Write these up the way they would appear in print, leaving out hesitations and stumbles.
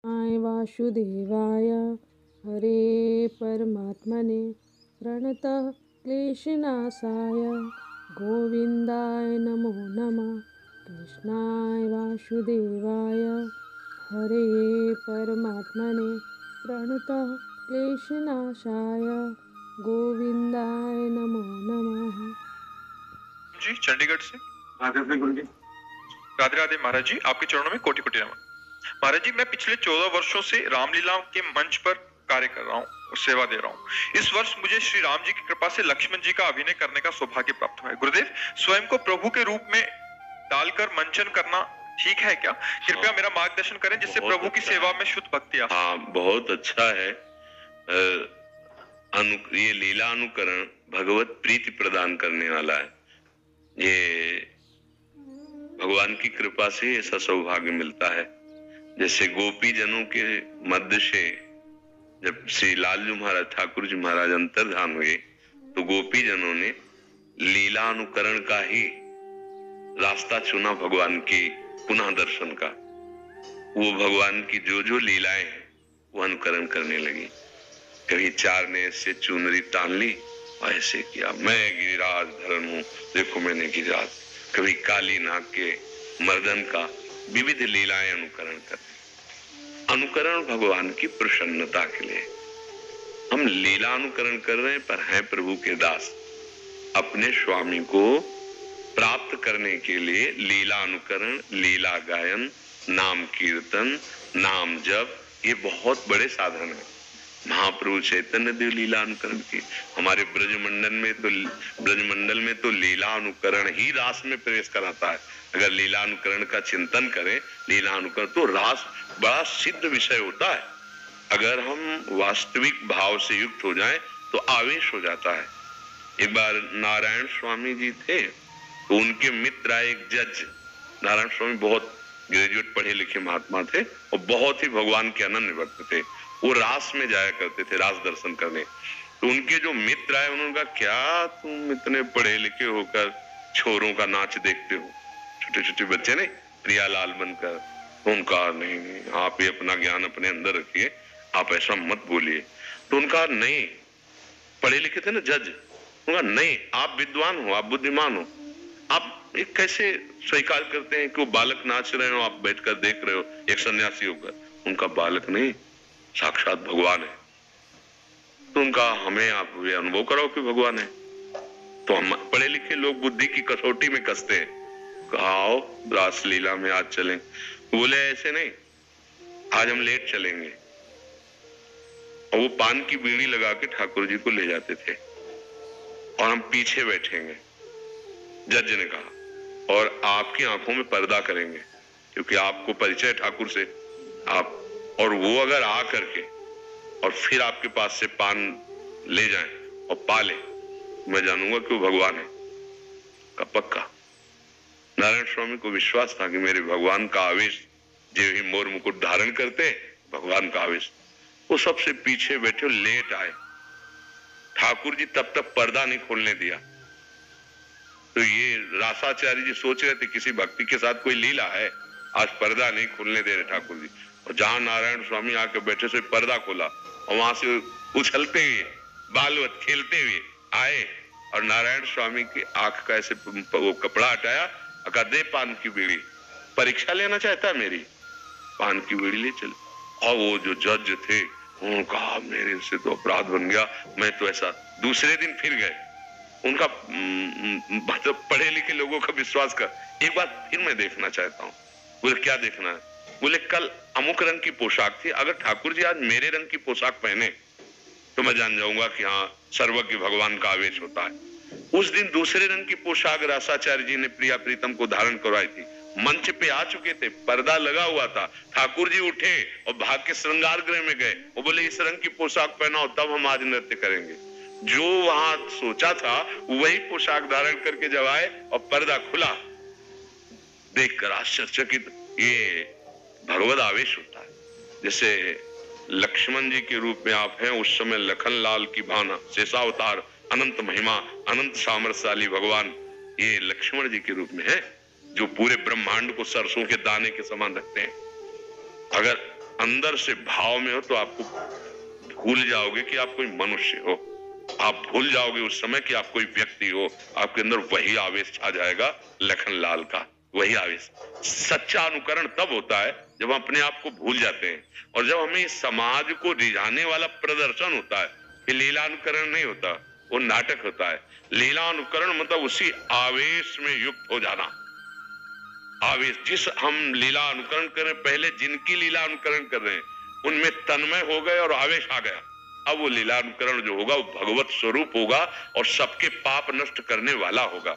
आय वासुदेवाय हरे परमात्मने प्रणतः क्लेशनाशाय गोविंदाय नमो नमः। कृष्णाय वासुदेवाय हरे परमात्मने प्रणतः क्लेशनाशाय गोविंदाय नमो नमः। जी चंडीगढ़ से राधे राधे महाराज जी, आपके चरणों में कोटि कोटि नमन। महाराज जी, मैं पिछले 14 वर्षों से रामलीला के मंच पर कार्य कर रहा हूँ और सेवा दे रहा हूँ। इस वर्ष मुझे श्री राम जी की कृपा से लक्ष्मण जी का अभिनय करने का सौभाग्य प्राप्त हुआ है। गुरुदेव, स्वयं को प्रभु के रूप में डालकर मंचन करना ठीक है क्या? कृपया मेरा मार्गदर्शन करें जिससे प्रभु की सेवा में शुद्ध भक्ति आ। हाँ, बहुत अच्छा है। ये लीला अनुकरण भगवत प्रीति प्रदान करने वाला है। ये भगवान की कृपा से ऐसा सौभाग्य मिलता है। जैसे गोपी जनों के मध्य से जब श्री लालजू महाराज ठाकुर जी महाराज अंतर्धान हुए तो गोपी जनों ने लीला अनुकरण का ही रास्ता चुना भगवान की पुनः दर्शन का। वो भगवान की जो जो लीलाएं हैं वो अनुकरण करने लगी। कभी चार ने ऐसे चुनरी टान ली और ऐसे किया, मैं गिरिराज धरण हूं, देखो मैंने गिरिराज। कभी काली नाग के मर्दन का विविध लीलाएं अनुकरण करते। अनुकरण भगवान की प्रसन्नता के लिए। हम लीला अनुकरण कर रहे हैं पर हैं प्रभु के दास। अपने स्वामी को प्राप्त करने के लिए लीला अनुकरण, लीला गायन, नाम कीर्तन, नाम जप, ये बहुत बड़े साधन है। महाप्रभु चैतन्य देव लीला अनुकरण की। हमारे ब्रजमंडल में तो लीला अनुकरण ही रास में प्रवेश कराता है। अगर लीला अनुकरण का चिंतन करें, लीला अनुकरण तो रास बड़ा सिद्ध विषय होता है। अगर हम वास्तविक भाव से युक्त हो जाएं तो आवेश हो जाता है। एक बार नारायण स्वामी जी थे तो उनके मित्र आए एक जज। नारायण स्वामी बहुत ग्रेजुएट पढ़े लिखे महात्मा थे और बहुत ही भगवान के अनन्य भक्त थे। वो रास में जाया करते थे, रास दर्शन करने। तो उनके जो मित्र आए उन्होंने कहा, क्या तुम इतने पढ़े लिखे होकर छोरों का नाच देखते हो? छोटे छोटे बच्चे ने प्रियालाल बनकर। उनका नहीं, आप ये अपना ज्ञान अपने अंदर रखिए, आप ऐसा मत बोलिए। तो उनका नहीं, पढ़े लिखे थे ना जज, उनका नहीं, आप विद्वान हो, आप बुद्धिमान हो, आप एक कैसे स्वीकार करते हैं कि वो बालक नाच रहे हो, आप बैठकर देख रहे हो एक सन्यासी होकर? उनका बालक नहीं, साक्षात भगवान है। तो उनका हमें आप ये अनुभव कराओ कि भगवान है। तो हम पढ़े लिखे लोग बुद्धि की कसौटी में कसते हैं। आओ रास लीला में आज चलें। बोले ऐसे नहीं, आज हम लेट चलेंगे। और वो पान की बीड़ी लगा के ठाकुर जी को ले जाते थे और हम पीछे बैठेंगे। जज ने कहा, और आपकी आंखों में पर्दा करेंगे क्योंकि आपको परिचय ठाकुर से। आप और वो अगर आ करके और फिर आपके पास से पान ले जाएं और पाले, मैं जानूंगा कि वो भगवान है का पक्का। नारायण स्वामी को विश्वास था कि मेरे भगवान का आवेश, जो ही मोर मुकुट धारण करते भगवान का आवेश। वो सबसे पीछे बैठे लेट आए। ठाकुर जी तब तक पर्दा नहीं खोलने दिया। तो ये रासाचार्य जी सोच रहे थे किसी भक्ति के साथ कोई लीला है, आज पर्दा नहीं खोलने दे रहे ठाकुर जी। और जहां नारायण स्वामी आके बैठे से पर्दा खोला और वहां से उछलते हुए बालवत खेलते हुए आए और नारायण स्वामी की आंख का ऐसे वो कपड़ा हटाया, अका दे पान की बीड़ी, परीक्षा लेना चाहता है मेरी। पान की बीड़ी ले चले। और वो जो जज थे उन्होंने कहा, मेरे से तो अपराध बन गया, मैं तो ऐसा। दूसरे दिन फिर गए। उनका मतलब पढ़े लिखे लोगों का विश्वास कर, एक बार फिर मैं देखना चाहता हूँ। बोले क्या देखना है? बोले कल अमुक रंग की पोशाक थी, अगर ठाकुर जी आज मेरे रंग की पोशाक पहने तो मैं जान जाऊंगा कि हाँ सर्वज्ञ भगवान का आवेश होता है। उस दिन दूसरे रंग की पोशाक रासाचार्य जी ने प्रिया प्रीतम को धारण करवाई थी। मंच पे आ चुके थे, पर्दा लगा हुआ था। ठाकुर जी उठे और भाग के श्रृंगार गृह में गए। वो बोले इस रंग की पोशाक पहनाओ तब हम आज नृत्य करेंगे। जो वहां सोचा था वही पोशाक धारण करके जब आए और पर्दा खुला, देखकर आश्चर्यचकित। ये भगवत आवेश होता है। जैसे लक्ष्मण जी के रूप में आप हैं, उस समय लखन लाल की भाना, शेषावतार, अनंत महिमा, अनंत सामर्थ्यशाली भगवान, ये लक्ष्मण जी के रूप में है जो पूरे ब्रह्मांड को सरसों के दाने के समान रखते हैं। अगर अंदर से भाव में हो तो आपको भूल जाओगे कि आप कोई मनुष्य हो। आप भूल जाओगे उस समय कि आप कोई व्यक्ति हो। आपके अंदर वही आवेश छा जाएगा लखनलाल का, वही आवेश। सच्चा अनुकरण तब होता है जब हम अपने आप को भूल जाते हैं और जब हमें समाज को रिझाने वाला प्रदर्शन होता है। ये लीला अनुकरण नहीं होता, वो नाटक होता है। लीला अनुकरण मतलब उसी आवेश में युक्त हो जाना। आवेश, जिस हम लीला अनुकरण कर रहे हैं, पहले जिनकी लीला अनुकरण कर रहे हैं उनमें तन्मय हो गए और आवेश आ गया। अब वो लीला अनुकरण जो होगा वो भगवत स्वरूप होगा और सबके पाप नष्ट करने वाला होगा।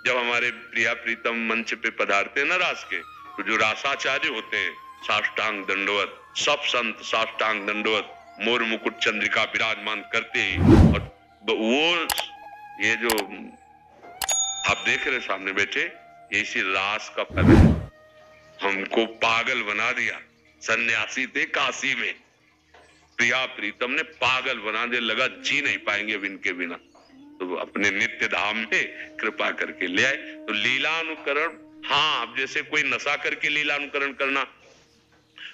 जब हमारे प्रिया प्रीतम मंच पे पधारते हैं ना रास के, तो जो रासाचार्य होते हैं साष्टांग दंडवत, सब संत साष्टांग दंडवत, मोर मुकुट चंद्रिका विराजमान करते ही, और वो ये जो आप देख रहे सामने बैठे, ये इसी रास का फल है। हमको पागल बना दिया। सन्यासी थे काशी में, प्रिया प्रीतम ने पागल बना दिया, लगा जी नहीं पाएंगे अब इनके बिना, तो अपने नित्य धाम में कृपा करके ले आए। तो लीला अनुकरण, हाँ, अब जैसे कोई नशा करके लीला अनुकरण करना,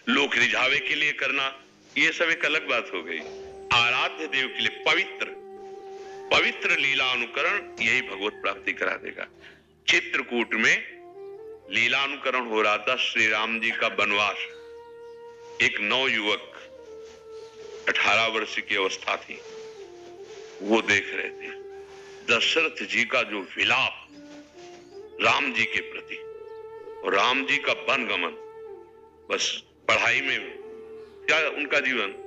लोक रिझावे के लिए करना, ये सब एक अलग बात हो गई। आराध्य देव के लिए पवित्र पवित्र लीला अनुकरण यही भगवत प्राप्ति करा देगा। चित्रकूट में लीला अनुकरण हो रहा था, श्री राम जी का वनवास। एक नवयुवक 18 वर्ष की अवस्था थी, वो देख रहे थे दशरथ जी का जो विलाप राम जी के प्रति और राम जी का वनगमन। बस पढ़ाई में क्या उनका जीवन,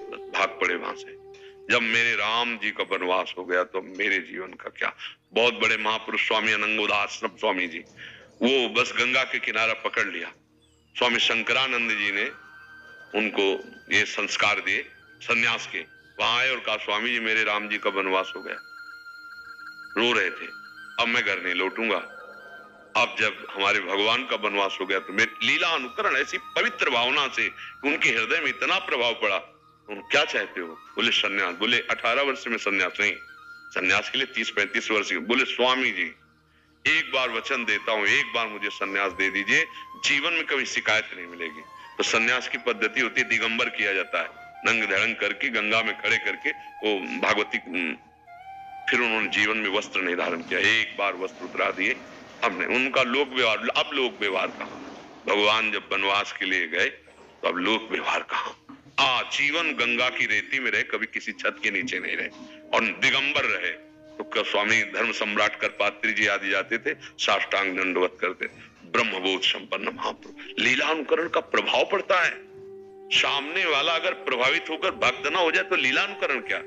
बस भाग पड़े वहां से। जब मेरे राम जी का वनवास हो गया तो मेरे जीवन का क्या। बहुत बड़े महापुरुष स्वामी अनंगोदास स्वामी जी, वो बस गंगा के किनारा पकड़ लिया। स्वामी शंकरानंद जी ने उनको ये संस्कार दिए सन्यास के। वहां आए और कहा, स्वामी जी मेरे राम जी का वनवास हो गया। रो रहे थे, अब मैं घर नहीं लौटूंगा। अब जब हमारे भगवान का वनवास हो गया तो मेरी लीला अनुकरण ऐसी पवित्र भावना से उनके हृदय में इतना प्रभाव पड़ा। तुम क्या चाहते हो? बोले सन्यास। बोले 18 वर्ष में सन्यास नहीं, सन्यास के लिए 30-35 वर्ष के। बोले स्वामी जी एक बार वचन देता हूं, एक बार मुझे सन्यास दे दीजिए, जीवन में कभी शिकायत नहीं मिलेगी। तो सन्यास की पद्धति होती है, दिगंबर किया जाता है, नंग धड़ंग करके गंगा में खड़े करके वो भागवती। फिर उन्होंने जीवन में वस्त्र नहीं धारण किया, एक बार वस्त्र उतरा दिए। अब नहीं, उनका लोक व्यवहार। अब लोक व्यवहार कहाँ? भगवान जब वनवास के लिए गए तो अब लोक व्यवहार कहाँ? जीवन गंगा की रेती में रहे, कभी किसी छत के नीचे नहीं रहे और दिगंबर रहे। तो स्वामी धर्म सम्राट करपात्री जी आदि जाते थे, साष्टांग दंडवत करते। ब्रह्मबोध संपन्न महापुरुष। लीला अनुकरण का प्रभाव पड़ता है। सामने वाला अगर प्रभावित होकर भक्त ना हो जाए तो लीला अनुकरण क्या।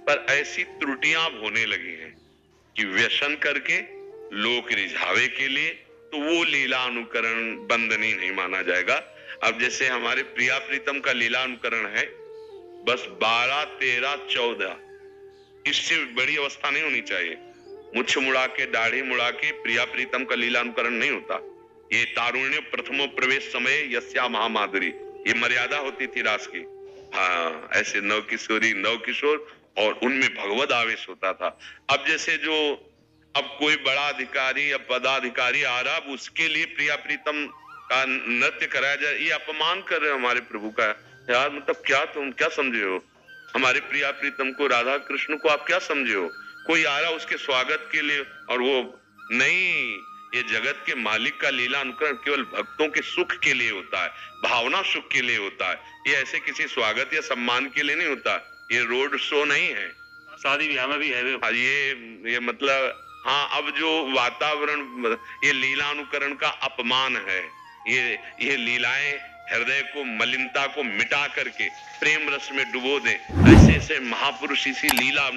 पर ऐसी त्रुटियां अब होने लगी हैं कि व्यसन करके लोक रिझावे के लिए, तो वो लीला अनुकरण बंदनीय नहीं माना जाएगा। अब जैसे हमारे प्रिया प्रीतम का लीला अनुकरण है, बस 12, 13, 14, इससे बड़ी अवस्था नहीं होनी चाहिए। मुछ मुड़ा के, दाढ़ी मुड़ा के प्रिया प्रीतम का लीला अनुकरण नहीं होता। ये तारुण्य प्रथमो प्रवेश समय यस्या महामाधुरी, ये मर्यादा होती थी रास की। हाँ, ऐसे नव किशोरी नव किशोर और उनमें भगवत आवेश होता था। अब जैसे जो अब कोई बड़ा अधिकारी या पदाधिकारी आ रहा, उसके लिए प्रिया प्रीतम का नृत्य कराया जाए, ये अपमान कर रहे हो हमारे प्रभु का। यार मतलब क्या, तुम क्या समझे हो? हमारे प्रिया प्रीतम को, राधा कृष्ण को आप क्या समझे हो? कोई आ रहा उसके स्वागत के लिए, और वो नहीं। ये जगत के मालिक का लीला अनुकरण केवल भक्तों के सुख के लिए होता है, भावना सुख के लिए होता है। ये ऐसे किसी स्वागत या सम्मान के लिए नहीं होता। ये रोड शो नहीं है, शादी ब्याह में भी है ये मतलब। हाँ, अब जो वातावरण, ये लीला अनुकरण का अपमान है। ये लीलाएं हृदय को, मलिनता को मिटा करके प्रेम रस में डुबो दे। ऐसे ऐसे महापुरुष इसी लीला,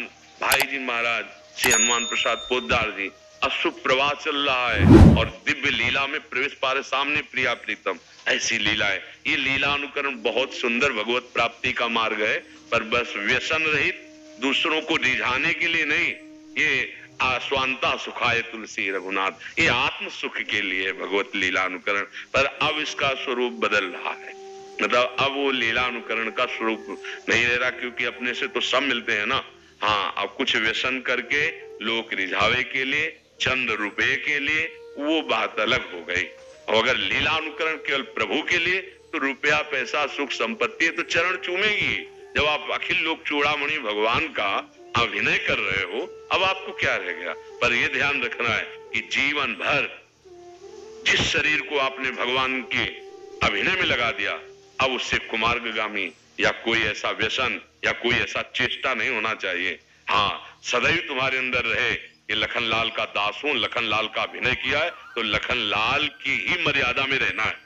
भाई जी महाराज, श्री हनुमान प्रसाद पोद्दार जी, अशुभ प्रवाह चल रहा है और दिव्य लीला में प्रवेश पा रहे सामने प्रिया प्रीतम। ऐसी लीला है। ये लीला अनुकरण बहुत सुंदर भगवत प्राप्ति का मार्ग है, पर बस व्यसन रहित, दूसरों को रिझाने के लिए नहीं। ये स्वांता सुखाय तुलसी रघुनाथ, ये आत्म सुख के लिए भगवत लीला अनुकरण। पर अब इसका स्वरूप बदल रहा है, मतलब अब वो लीला अनुकरण का स्वरूप नहीं रह रहा, क्योंकि अपने से तो सब मिलते हैं ना। हाँ, अब कुछ व्यसन करके लोक रिझावे के लिए, चंद रुपए के लिए, वो बात अलग हो गई। और अगर लीला अनुकरण केवल प्रभु के लिए, तो रुपया पैसा सुख संपत्ति है तो चरण चूमेगी। जब आप अखिल लोक चूड़ामणि भगवान का अभिनय कर रहे हो, अब आपको क्या रह गया। पर यह ध्यान रखना है कि जीवन भर जिस शरीर को आपने भगवान के अभिनय में लगा दिया, अब उससे कुमार्गगामी या कोई ऐसा व्यसन या कोई ऐसा चेष्टा नहीं होना चाहिए। हाँ, सदैव तुम्हारे अंदर रहे कि लखनलाल का दास हूं, लखनलाल का अभिनय किया है तो लखनलाल की ही मर्यादा में रहना है।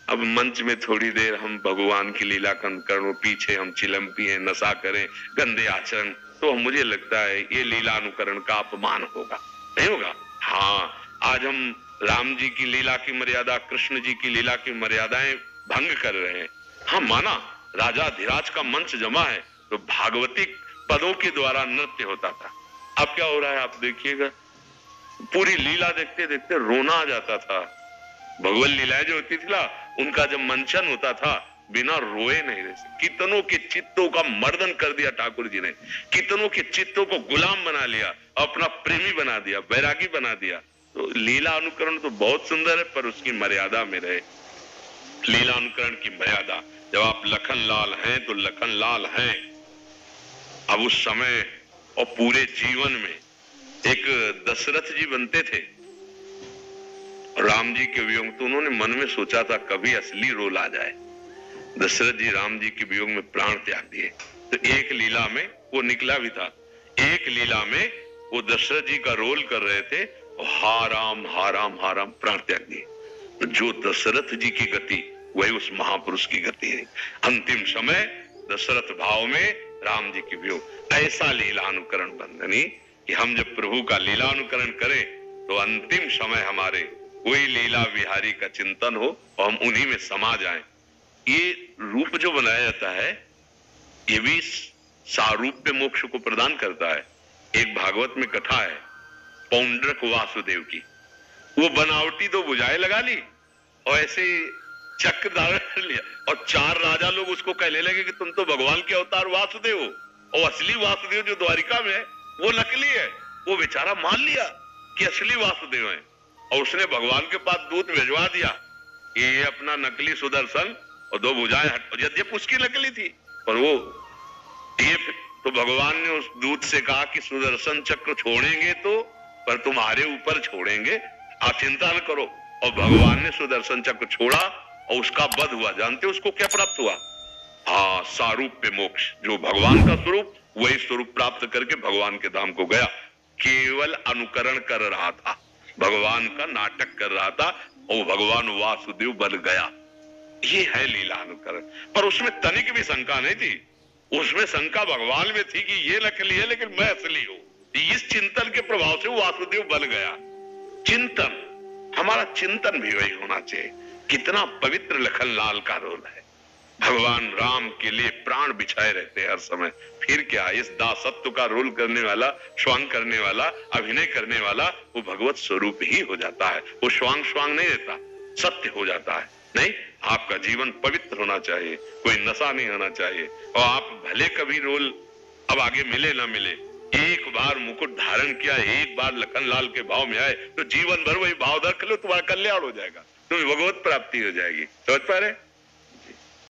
अब मंच में थोड़ी देर हम भगवान की लीला करें, पीछे हम चिलम पिए, नशा करें, गंदे आचरण, तो मुझे लगता है ये लीला अनुकरण का अपमान होगा, नहीं होगा। हाँ, आज हम राम जी की लीला की मर्यादा, कृष्ण जी की लीला की मर्यादाएं भंग कर रहे हैं। हाँ, माना राजाधिराज का मंच जमा है तो भागवतिक पदों के द्वारा नृत्य होता था। अब क्या हो रहा है आप देखिएगा, पूरी लीला देखते देखते रोना आ जाता था। भगवत लीलाएं जो होती थी ना, उनका जब मंचन होता था बिना रोए नहीं रहे। कितनों के चित्तों का मर्दन कर दिया ठाकुर जी ने, कितनों के चित्तों को गुलाम बना लिया, अपना प्रेमी बना दिया, बैरागी बना दिया। तो लीला अनुकरण तो बहुत सुंदर है, पर उसकी मर्यादा में रहे। लीला अनुकरण की मर्यादा, जब आप लखनलाल हैं तो लखनलाल हैं। अब उस समय और पूरे जीवन में एक दशरथ जी बनते थे राम जी के वियोग, तो उन्होंने मन में सोचा था कभी असली रोल आ जाए। दशरथ जी राम जी के वियोग में प्राण त्याग दिए। तो एक लीला में वो निकला भी था, एक लीला में वो दशरथ जी का रोल कर रहे थे, हा राम हा राम हा राम, प्राण त्याग दिए। तो जो दशरथ जी की गति वही उस महापुरुष की गति है। अंतिम समय दशरथ भाव में राम जी की वियोग। ऐसा लीला अनुकरण बंदनी कि हम जब प्रभु का लीला अनुकरण करें तो अंतिम समय हमारे कोई लीला विहारी का चिंतन हो और हम उन्हीं में समा जाएं। ये रूप जो बनाया जाता है ये भी सारूप्य मोक्ष को प्रदान करता है। एक भागवत में कथा है पौंड्रक वासुदेव की, वो बनावटी तो बुझाए लगा ली और ऐसे चक्र धारण कर लिया, और 4 राजा लोग उसको कहने लगे कि तुम तो भगवान के अवतार वासुदेव हो, और असली वासुदेव जो द्वारिका में है वो नकली है। वो बेचारा मान लिया कि असली वासुदेव है, और उसने भगवान के पास दूत भिजवा दिया कि ये अपना नकली सुदर्शन और 2 भुजाएं हट। यद्यपि उसकी नकली थी, पर वो ये तो भगवान ने उस दूत से कहा कि सुदर्शन चक्र छोड़ेंगे तो पर तुम्हारे ऊपर छोड़ेंगे, आप चिंता न करो। और भगवान ने सुदर्शन चक्र छोड़ा और उसका वध हुआ। जानते उसको क्या प्राप्त हुआ? हाँ, सारूप्य मोक्ष। जो भगवान का स्वरूप वही स्वरूप प्राप्त करके भगवान के धाम को गया। केवल अनुकरण कर रहा था, भगवान का नाटक कर रहा था और भगवान वासुदेव बन गया। ये है लीला अनुकरण। पर उसमें तनिक भी शंका नहीं थी, उसमें शंका भगवान में थी कि ये नकली है लेकिन मैं असली हूं। इस चिंतन के प्रभाव से वासुदेव बन गया। चिंतन, हमारा चिंतन भी वही होना चाहिए। कितना पवित्र लखनलाल का रोल है। भगवान राम के लिए प्राण बिछाए रहते हैं हर समय। फिर क्या, इस दासत्व का रोल करने वाला, स्वांग करने वाला, अभिनय करने वाला वो भगवत स्वरूप ही हो जाता है। वो स्वांग स्वांग नहीं रहता, सत्य हो जाता है। नहीं, आपका जीवन पवित्र होना चाहिए, कोई नशा नहीं होना चाहिए। और आप भले कभी रोल अब आगे मिले ना मिले, एक बार मुकुट धारण किया, एक बार लखनलाल के भाव में आए तो जीवन भर वही भाव रख लो, तुम्हारा कल्याण हो जाएगा, तुम्हें भगवत प्राप्ति हो जाएगी। समझ पा रहे?